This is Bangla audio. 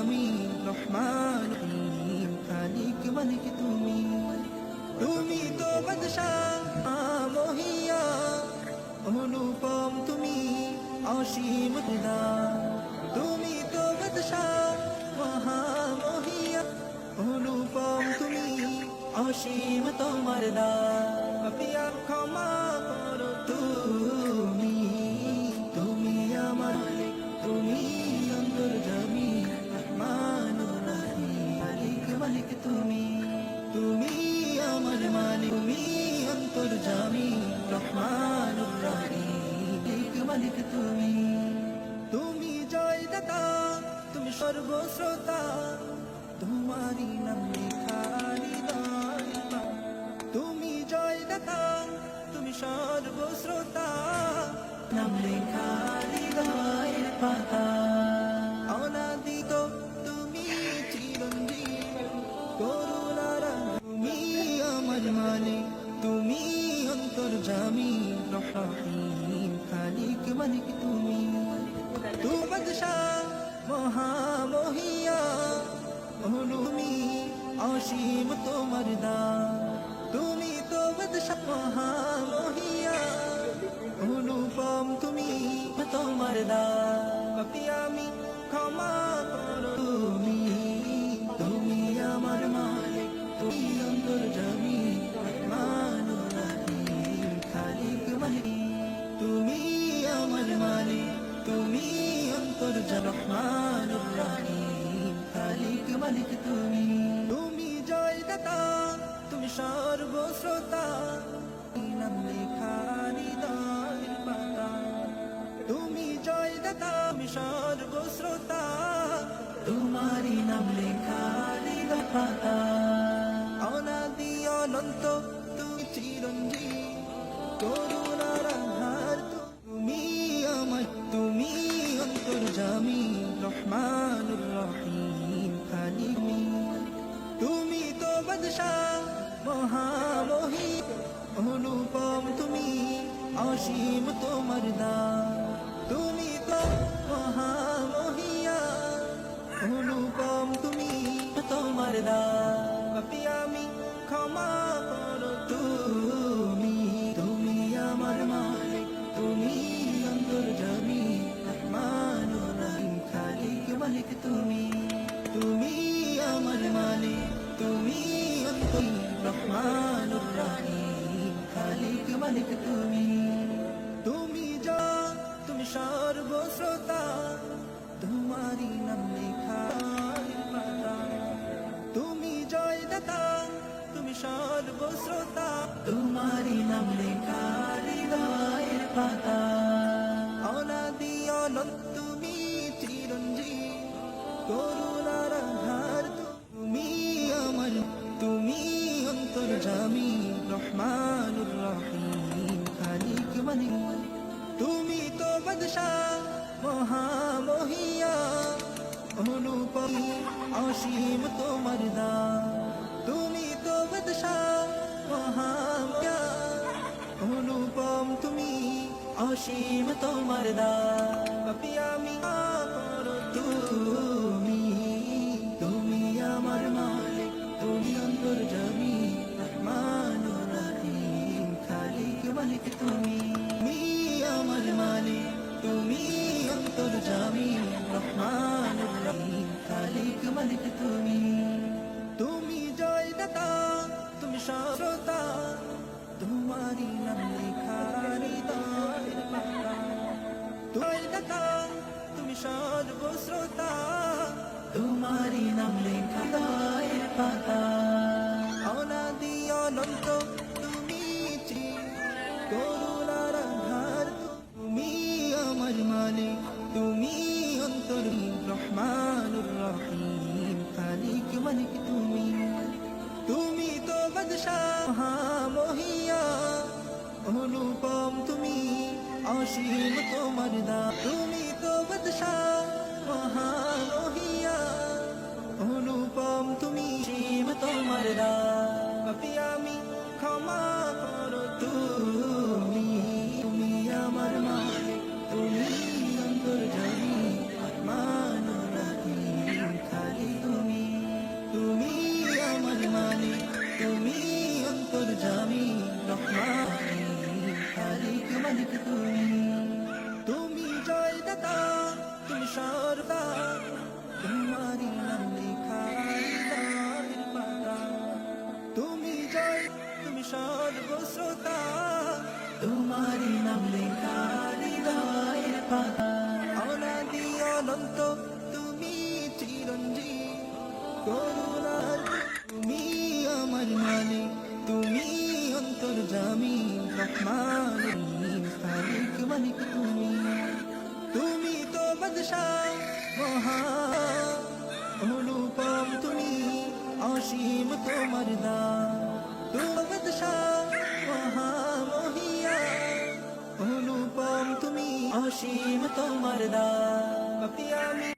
জামি রহমান রহিম খালিক মালিক তুমি তুমি তো বাদশাহ মহিয়া অনুপম তুমি অসীম খোদা তুমি তো বাদশাহ মহামহিয়া অনুপম তুমি অসীম তোমার দাপিয়া ক্ষমা করো তুমি তুমি আমার মালিক তুমি অন্তর্যামী রহমানুর রহিম মালিক মালিক তুমি তুমি আমার মালিক তুমি অন্তর্যামী রহমানুর রহিম মালিক তুমি তুমি জয়দাতা তুমি সর্বশ্রোতা তোমারি নাম লেখা হৃদয় তুমি জয়দাতা তুমি সর্বশ্রোতা নাম লেখা হৃদয়ের পাতা অনাদিত তুমি চিরঞ্জীব করুণার তুমি আমার মালিক তুমি অন্তর্যামী রহিম খালিক মালিক তুমি তু বাদশাহ মহামহিয়া অনুমি অসীম তোমার তুমি তো বাদশাহ মহামহিয়া অনুপম তুমি তোমার আমি ক্ষমা করো তুমি তুমি আমার মালিক তুমি অন্তর্যামী রহমানুর রহিম খালিক মালিক তুমি আমার মালিক তুমি অন্তর্যামী রহমানুর রহিম খালিক মালিক তুমি তুমি জয়দাতা তুমি সর্বশ্রোতা নাম লেখা হৃদয়ের পাতা তুমি জয়দাতা তুমি সর্বশ্রোতা তোমারি নাম লেখা হৃদয় পাতা অনাদি অনন্ত তুমি চিরঞ্জীব করুণার আধার তুমি আমার তুমি অন্তর্যামী রহমানুর রহিম খালিক তুমি তো বাদশাহ মহামহি অনুপম তুমি অসীম তোমার তুমি তো মহামহিয়া অনুপম তুমি তোমার আমি ক্ষমা করো তুমি তুমি আমার মালিক তুমি অন্তর্যামী রহমানুর রহিম খালিক মালিক তুমি তুমি আমার মালিক তুমি রহমানুর রহিম খালিক মালিক তুমি তুমি যা তুমি সর্বশ্রোতা তোমারি নাম লেখা তুমি জয়দাতা তুমি সর্বশ্রোতা তোমারি নাম লেখা হৃদয়ের পাতা অনাদি অনন্ত তুমি চিরঞ্জীব করুণার আধার তুমি আমার তুমি অন্তর্যামী রহমানুর রহিম খালিক মালিক তুমি তো বাদশাহ মহামহিয়া অনুপম অসীম তোমার তুমি তো বাদশাহ মহামহিয়া অনুপম তুমি অসীম তোমার আমি করো তুমি তুমি আমার মালিক তুমি অন্তর্যামী রহমানুর রহিম খালিক মালিক তুমি আমার মালিক তুমি অন্তর্যামী রহমানুর রহিম খালিক মালিক তুমি তুমি জয়দাতা তুমি সর্বশ্রোতা তোমারি নাম লেখা হৃদয়ের পাতা জয়দাতা তুমি সর্বশ্রোতা তোমারি নাম লেখা হৃদয়ের পাতা অনাদি অনন্ত তুমি করুণার আধার তুমি আমার মালিক তুমি অন্তর্যামী রহমানুর রহিম খালিক মালিক তুমি তুমি তো বাদশাহ মহামহিয়া অনুপম তুমি অসীম তোমার তুমি তো বাদশাহ মহামহিয়া অনুপম তুমি অসীম তোমার আমি ক্ষমা করো তুমি তুমি আমার মালিক তুমি অন্তর্যামী রহমানুর রহিম অনন্ত, তুমি চিরঞ্জীব করুণার, তুমি আমার মালিক, তুমি অন্তর্যামী রহমান রহিম, খালিক মালিক তুমি। তুমি তো বাদশাহ মহান, অনুপম তুমি, অসীম তোমার দান। তুমি বাদশাহ মহামহিয়া, অনুপম তুমি, অসীম তোমার দান।